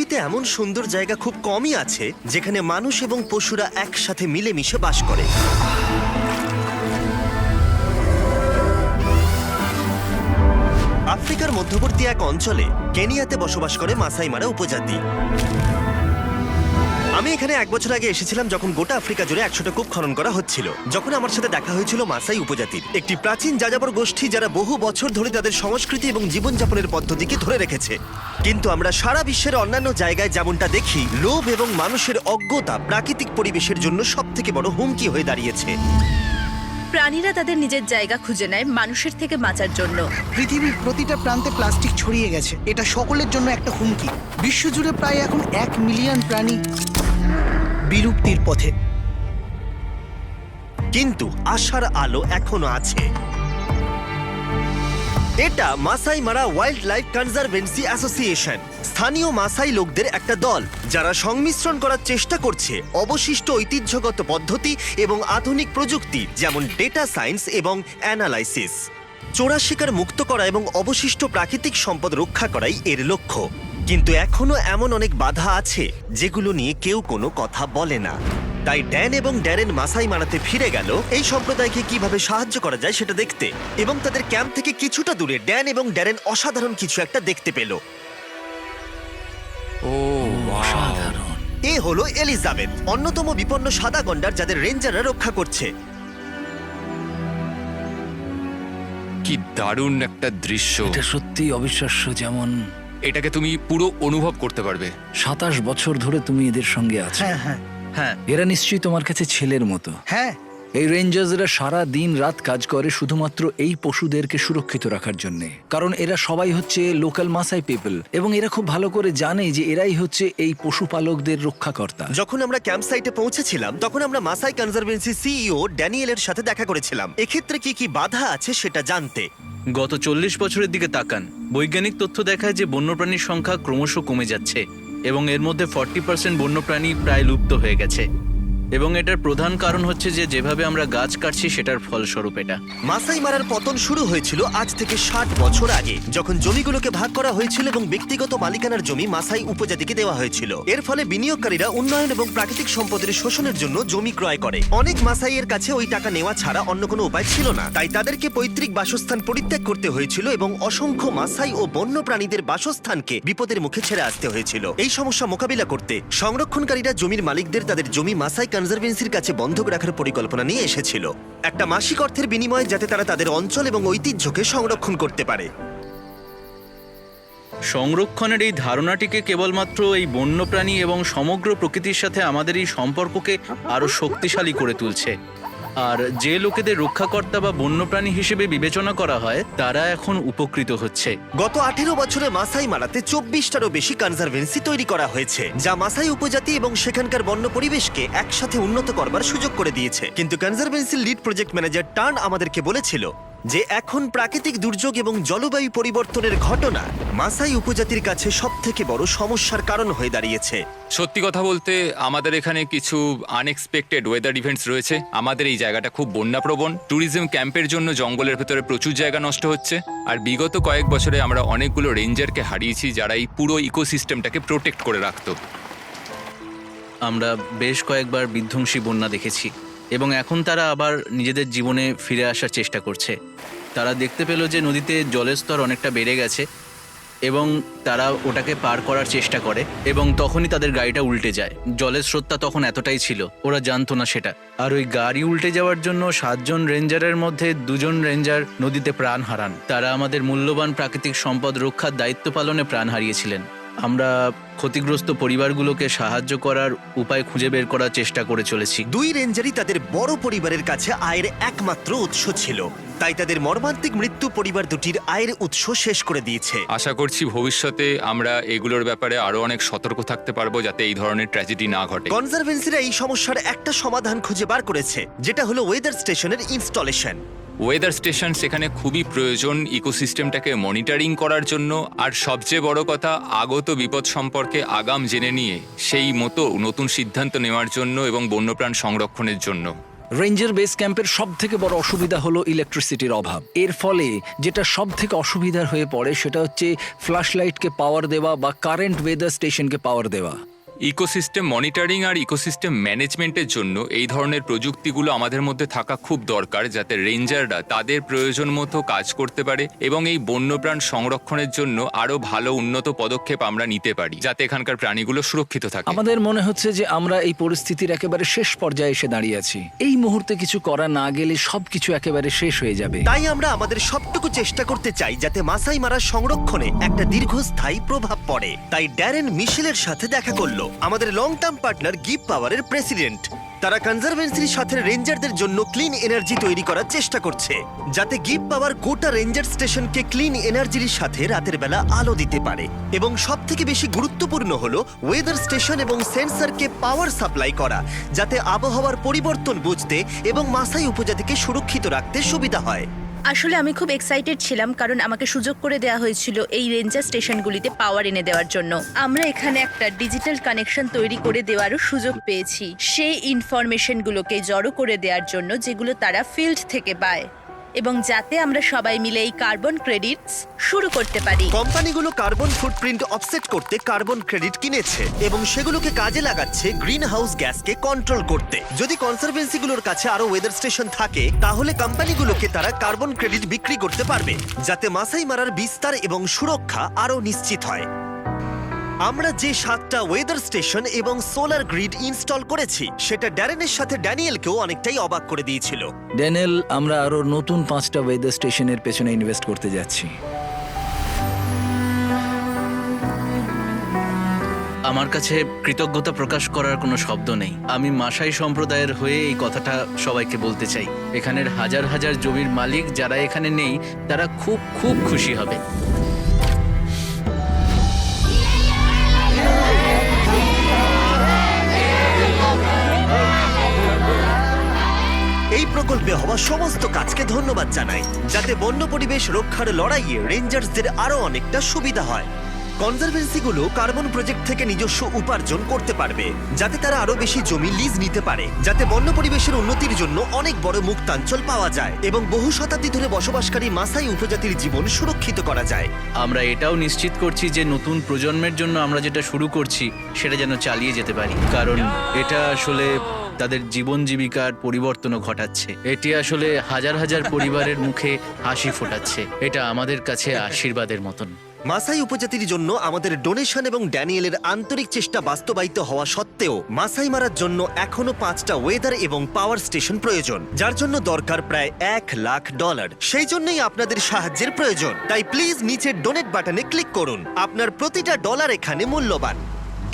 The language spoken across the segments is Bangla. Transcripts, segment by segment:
পৃথিবীতে এমন সুন্দর জায়গা খুব কমই আছে যেখানে মানুষ এবং পশুরা একসাথে মিলেমিশে বাস করে। আফ্রিকার মধ্যবর্তী এক অঞ্চলে কেনিয়াতে বসবাস করে মাসাই মারা উপজাতি। আমি এখানে 1 বছর আগে এসেছিলাম যখন গোটা আফ্রিকা জুড়ে 100টা কূপ খনন করা হচ্ছিল। যখন আমার সাথে দেখা হয়েছিল মাসাই উপজাতির একটি প্রাচীন যাযাবর গোষ্ঠী, যারা বহু বছর ধরে তাদের সংস্কৃতি এবং জীবনযাপনের পদ্ধতিকে ধরে রেখেছে। কিন্তু আমরা সারা বিশ্বের অন্যান্য জায়গায় যেমনটা দেখি, লোভ এবং মানুষের অজ্ঞতা প্রাকৃতিক পরিবেশের জন্য সবথেকে বড় হুমকি হয়ে দাঁড়িয়েছে। প্রাণীরা তাদের নিজের জায়গা খুঁজে নেয় মানুষের থেকে বাঁচার জন্য। পৃথিবীর প্রতিটা প্রান্তে প্লাস্টিক ছড়িয়ে গেছে, এটা সকলের জন্য একটা হুমকি। বিশ্বজুড়ে প্রায় এখন 1 মিলিয়ন প্রাণী বিলুপ্তির পথে। কিন্তু আশার আলো এখনো আছে। এটা মাসাই মারা ওয়াইল্ড লাইফ কনজারভেন্সি অ্যাসোসিয়েশন, স্থানীয় মাসাই লোকদের একটা দল যারা সংমিশ্রণ করার চেষ্টা করছে অবশিষ্ট ঐতিহ্যগত পদ্ধতি এবং আধুনিক প্রযুক্তি, যেমন ডেটা সায়েন্স এবং অ্যানালাইসিস। চোরা শিকার মুক্ত করা এবং অবশিষ্ট প্রাকৃতিক সম্পদ রক্ষা করাই এর লক্ষ্য। কিন্তু এখনো এমন অনেক বাধা আছে যেগুলো নিয়ে কেউ কোনো কথা বলে না। তাই ড্যান এবং ড্যারেন মাসাই মারাতে ফিরে গেল এই সম্প্রদায়কে কিভাবে সাহায্য করা যায় সেটা দেখতে। এবং তাদের ক্যাম্প থেকে কিছুটা দূরে ড্যান এবং ড্যারেন অসাধারণ কিছু একটা দেখতে পেল। অসাধারণ। এ হলো এলিজাবেথ, অন্যতম বিপন্ন সাদা গন্ডার যাদের রেঞ্জাররা রক্ষা করছে। কি দারুণ একটা দৃশ্য! এটা সত্যিই অবিশ্বাস্য। যেমন এটাকে তুমি পুরো অনুভব করতে পারবে। 27 বছর ধরে তুমি এদের সঙ্গে আছো। হ্যাঁ হ্যাঁ হ্যাঁ, এরা নিশ্চয়ই তোমার কাছে ছেলের মতো। হ্যাঁ। এই রেঞ্জার্সরা সারা দিন রাত কাজ করে শুধুমাত্র এই পশুদেরকে সুরক্ষিত রাখার জন্য। কারণ এরা সবাই হচ্ছে লোকাল মাসাই পিপল, এবং এরা খুব ভালো করে জানে যে এরাই হচ্ছে এই পশুপালকদের রক্ষাকর্তা। যখন আমরা ক্যাম্প সাইটে পৌঁছেছিলাম তখন আমরা মাসাই কনজারভেন্সি সিইও ড্যানিয়েলের সাথে দেখা করেছিলাম, এক্ষেত্রে কি কি বাধা আছে সেটা জানতে। গত 40 বছরের দিকে তাকান। বৈজ্ঞানিক তথ্য দেখায় যে বন্যপ্রাণীর সংখ্যা ক্রমশ কমে যাচ্ছে এবং এর মধ্যে 40% বন্যপ্রাণী প্রায় লুপ্ত হয়ে গেছে। এবং এটার প্রধান কারণ হচ্ছে যে যেভাবে আমরা গাছ কাটছি সেটার ফলস্বরূপ এটা। মাসাই মারার পতন শুরু হয়েছিল আজ থেকে 60 বছর আগে, যখন জমিগুলোকে ভাগ করা হয়েছিল এবং ব্যক্তিগত মালিকানার জমি মাসাই উপজাতিকে দেওয়া হয়েছিল। এর ফলে বিনিয়োগকারীরা উন্নয়ন এবং প্রাকৃতিক সম্পদের শোষণের জন্য জমি ক্রয় করে। অনেক মাসাইয়ের কাছে ওই টাকা নেওয়া ছাড়া অন্য কোনো উপায় ছিল না, তাই তাদেরকে পৈতৃক বাসস্থান পরিত্যাগ করতে হয়েছিল এবং অসংখ্য মাসাই ও বন্য প্রাণীদের বাসস্থানকে বিপদের মুখে ছেড়ে আসতে হয়েছিল। এই সমস্যা মোকাবিলা করতে সংরক্ষণকারীরা জমির মালিকদের তাদের জমি মাসাই কনজারভেন্সির কাছে বন্ধক রাখার পরিকল্পনা নিয়ে এসেছিল, একটা মাসিক অর্থের বিনিময়ে, যাতে তারা তাদের অঞ্চল এবং ঐতিহ্যকে সংরক্ষণ করতে পারে। সংরক্ষণের এই ধারণাটিকে কেবলমাত্র এই বন্যপ্রাণী এবং সমগ্র প্রকৃতির সাথে আমাদের এই সম্পর্ককে আরো শক্তিশালী করে তুলছে। আর যে লোকেদের রক্ষাকর্তা বা বন্যপ্রাণী হিসেবে বিবেচনা করা হয় তারা এখন উপকৃত হচ্ছে। গত 18 বছরে মাসাই মারাতে 24টারও বেশি কনজারভেন্সি তৈরি করা হয়েছে, যা মাসাই উপজাতি এবং সেখানকার বন্য পরিবেশকে একসাথে উন্নত করবার সুযোগ করে দিয়েছে। কিন্তু কনজারভেন্সির লিড প্রজেক্ট ম্যানেজার টার্ন আমাদেরকে বলেছিল যে এখন প্রাকৃতিক দুর্যোগ এবং জলবায়ু পরিবর্তনের ঘটনা মাসাই উপজাতির কাছে সবথেকে বড় সমস্যার কারণ হয়ে দাঁড়িয়েছে। সত্যি কথা বলতে আমাদের এখানে কিছু আনএক্সপেক্টেড ওয়েদার ইভেন্টস রয়েছে। আমাদের এই জায়গাটা খুব বন্যাপ্রবণ। ট্যুরিজম ক্যাম্পের জন্য জঙ্গলের ভেতরে প্রচুর জায়গা নষ্ট হচ্ছে। আর বিগত কয়েক বছরে আমরা অনেকগুলো রেঞ্জারকে হারিয়েছি যারা এই পুরো ইকোসিস্টেমটাকে প্রোটেক্ট করে রাখতো। আমরা বেশ কয়েকবার বিধ্বংসী বন্যা দেখেছি এবং এখন তারা আবার নিজেদের জীবনে ফিরে আসার চেষ্টা করছে। তারা দেখতে পেল যে নদীতে জলের স্তর অনেকটা বেড়ে গেছে এবং তারা ওটাকে পার করার চেষ্টা করে এবং তখনই তাদের গাড়িটা উল্টে যায়। জলের স্রোতটা তখন এতটাই ছিল, ওরা জানতো না সেটা। আর ওই গাড়ি উল্টে যাওয়ার জন্য 7 জন রেঞ্জারের মধ্যে 2 জন রেঞ্জার নদীতে প্রাণ হারান। তারা আমাদের মূল্যবান প্রাকৃতিক সম্পদ রক্ষার দায়িত্ব পালনে প্রাণ হারিয়েছিলেন। আমরা ক্ষতিগ্রস্ত পরিবারগুলোকে সাহায্য করার উপায় খুঁজে বের করার চেষ্টা করে চলেছি। 2 রেঞ্জারই তাদের বড় পরিবারের কাছে আয়ের একমাত্র উৎস ছিল, তাই তাদের মর্মান্তিক মৃত্যু পরিবার দুটির আয়ের উৎস শেষ করে দিয়েছে। আশা করছি ভবিষ্যতে আমরা এগুলোর ব্যাপারে আরো অনেক সতর্ক থাকতে পারবো যাতে এই ধরনের ট্র্যাজেডি না ঘটে। কনজারভেন্সিরা এই সমস্যার একটা সমাধান খুঁজে বার করেছে, যেটা হলো ওয়েদার স্টেশনের ইনস্টলেশন। ওয়েদার স্টেশন সেখানে খুবই প্রয়োজন ইকোসিস্টেমটাকে মনিটরিং করার জন্য, আর সবচেয়ে বড় কথা আগত বিপদ সম্পর্কে আগাম জেনে নিয়ে সেই মতো নতুন সিদ্ধান্ত নেওয়ার জন্য এবং বন্যপ্রাণ সংরক্ষণের জন্য। রেঞ্জার বেস ক্যাম্পের সব থেকে বড় অসুবিধা হলো ইলেকট্রিসিটির অভাব। এর ফলে যেটা সব থেকে অসুবিধার হয়ে পড়ে সেটা হচ্ছে ফ্ল্যাশ লাইটকে পাওয়ার দেওয়া বা কারেন্ট ওয়েদার স্টেশনকে পাওয়ার দেওয়া। ইকোসিস্টেম মনিটরিং আর ইকোসিস্টেম ম্যানেজমেন্টের জন্য এই ধরনের প্রযুক্তিগুলো আমাদের মধ্যে থাকা খুব দরকার, যাতে রেঞ্জাররা তাদের প্রয়োজন মতো কাজ করতে পারে এবং এই বন্যপ্রাণ সংরক্ষণের জন্য আরো ভালো উন্নত পদক্ষেপ আমরা নিতে পারি, যাতে এখানকার প্রাণীগুলো সুরক্ষিত থাকে। আমাদের মনে হচ্ছে যে আমরা এই পরিস্থিতির একেবারে শেষ পর্যায়ে এসে দাঁড়িয়ে আছি। এই মুহূর্তে কিছু করা না গেলে সবকিছু একেবারে শেষ হয়ে যাবে। তাই আমরা আমাদের সবটুকু চেষ্টা করতে চাই যাতে মাসাই মারা সংরক্ষণে একটা দীর্ঘস্থায়ী প্রভাব পড়ে। তাই ড্যারেন মিশেলের সাথে দেখা করলো, আমাদের লং টার্ম পার্টনার গিভ পাওয়ারের প্রেসিডেন্ট। তারা কনজারভেন্সির সাথে রেঞ্জারদের জন্য ক্লিন এনার্জি তৈরি করার চেষ্টা করছে, যাতে গিভ পাওয়ার গোটা রেঞ্জার স্টেশনকে ক্লিন এনার্জির সাথে রাতের বেলা আলো দিতে পারে। এবং সব থেকে বেশি গুরুত্বপূর্ণ হলো ওয়েদার স্টেশন এবং সেন্সরকে পাওয়ার সাপ্লাই করা, যাতে আবহাওয়ার পরিবর্তন বুঝতে এবং মাসাই উপজাতিকে সুরক্ষিত রাখতে সুবিধা হয়। আসলে আমি খুব এক্সাইটেড ছিলাম, কারণ আমাকে সুযোগ করে দেওয়া হয়েছিল এই রেঞ্জার স্টেশনগুলিতে পাওয়ার এনে দেওয়ার জন্য। আমরা এখানে একটা ডিজিটাল কানেকশন তৈরি করে দেওয়ারও সুযোগ পেয়েছি, সেই ইনফরমেশনগুলোকে জড়ো করে দেওয়ার জন্য যেগুলো তারা ফিল্ড থেকে পায়, এবং যাতে আমরা সবাই মিলে এই কার্বন ক্রেডিটস শুরু করতে পারি। কোম্পানিগুলো কার্বন ফুটপ্রিন্ট অফসেট করতে কার্বন ক্রেডিট কিনেছে এবং সেগুলোকে কাজে লাগাচ্ছে গ্রিন হাউস গ্যাসকে কন্ট্রোল করতে। যদি কনসারভেন্সিগুলোর কাছে আরো ওয়েদার স্টেশন থাকে, তাহলে কোম্পানিগুলোকে তারা কার্বন ক্রেডিট বিক্রি করতে পারবে, যাতে মাসাই মারার বিস্তার এবং সুরক্ষা আরো নিশ্চিত হয়। আমরা যে 7টা ওয়েদার স্টেশন এবং সোলার গ্রিড ইনস্টল করেছি, সেটা ড্যারেনের সাথে ড্যানিয়েলকেও অনেকটাই অবাক করে দিয়েছিল। ড্যানিয়েল, আমরা আরো নতুন 5টা ওয়েদার স্টেশনের পেছনে ইনভেস্ট করতে যাচ্ছি। আমার কাছে কৃতজ্ঞতা প্রকাশ করার কোনো শব্দ নেই। আমি মাসাই সম্প্রদায়ের হয়ে এই কথাটা সবাইকে বলতে চাই। এখানের হাজার হাজার জমির মালিক যারা এখানে নেই, তারা খুব খুব খুশি হবে। এই প্রকল্পে হওয়া সমস্ত কাজকে ধন্যবাদ জানাই, যাতে বন্য পরিবেশ রক্ষার লড়াইয়ে রেঞ্জার্সদের আরো অনেকটা সুবিধা হয়। কনজারভেন্সিগুলো কার্বন প্রজেক্ট থেকে নিজস্ব উপার্জন করতে পারবে, যাতে তারা আরো বেশি জমি লিজ নিতে পারে, যাতে বন্য পরিবেশের উন্নতির জন্য অনেক বড় মুক্তাঞ্চল পাওয়া যায় এবং বহু শতাব্দী ধরে বসবাসকারী মাসাই উপজাতির জীবন সুরক্ষিত করা যায়। আমরা এটাও নিশ্চিত করছি যে নতুন প্রজন্মের জন্য আমরা যেটা শুরু করছি সেটা যেন চালিয়ে যেতে পারি, কারণ এটা আসলে তাদের জীবন জীবিকার পরিবর্তনও ঘটাচ্ছে। এটি আসলে হাজার হাজার পরিবারের মুখে হাসি ফোটাচ্ছে। এটা আমাদের কাছে আশীর্বাদের মতন। মাসাই উপজাতির জন্য আমাদের ডোনেশন এবং ড্যানিয়েলের আন্তরিক চেষ্টা বাস্তবায়িত হওয়া সত্ত্বেও মাসাই মারার জন্য এখনো 5টা ওয়েদার এবং পাওয়ার স্টেশন প্রয়োজন, যার জন্য দরকার প্রায় $1 লাখ। সেই জন্যই আপনাদের সাহায্যের প্রয়োজন। তাই প্লিজ নিচের ডোনেট বাটনে ক্লিক করুন। আপনার প্রতিটা ডলার এখানে মূল্যবান।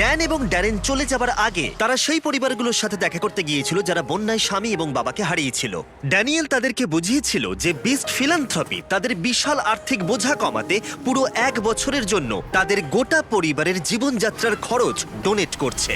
ড্যান এবং ড্যারেন চলে যাবার আগে তারা সেই পরিবারগুলোর সাথে দেখা করতে গিয়েছিল যারা বন্যায় স্বামী এবং বাবাকে হারিয়েছিল। ড্যানিয়েল তাদেরকে বুঝিয়েছিল যে বিস্ট ফিলান্থ্রপি তাদের বিশাল আর্থিক বোঝা কমাতে পুরো 1 বছরের জন্য তাদের গোটা পরিবারের জীবনযাত্রার খরচ ডোনেট করছে।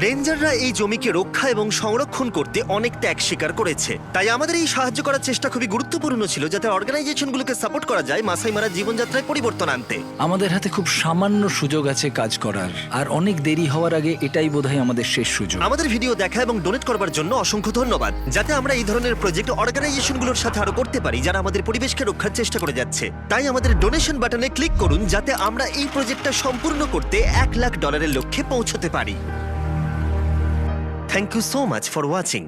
রেঞ্জাররা এই জমিকে রক্ষা এবং সংরক্ষণ করতে অনেক ত্যাগ স্বীকার করেছে, তাই আমাদের এই সাহায্য করার চেষ্টা খুবই গুরুত্বপূর্ণ ছিল, যাতে অর্গানাইজেশনগুলোকে সাপোর্ট করা যায় মাসাই মারা জীবনযাত্রায় পরিবর্তন আনতে। আমাদের হাতে খুব সামান্য সুযোগ আছে কাজ করার, আর অনেক দেরি হওয়ার আগে এটাই বোধহয় আমাদের শেষ সুযোগ। আমাদের ভিডিও দেখা এবং ডোনেট করবার জন্য অসংখ্য ধন্যবাদ, যাতে আমরা এই ধরনের প্রজেক্ট অর্গানাইজেশনগুলোর সাথে আরো করতে পারি যারা আমাদের পরিবেশকে রক্ষার চেষ্টা করে যাচ্ছে। তাই আমাদের ডোনেশন বাটনে ক্লিক করুন, যাতে আমরা এই প্রজেক্টটা সম্পূর্ণ করতে $1 লাখ লক্ষ্যে পৌঁছতে পারি। Thank you so much for watching.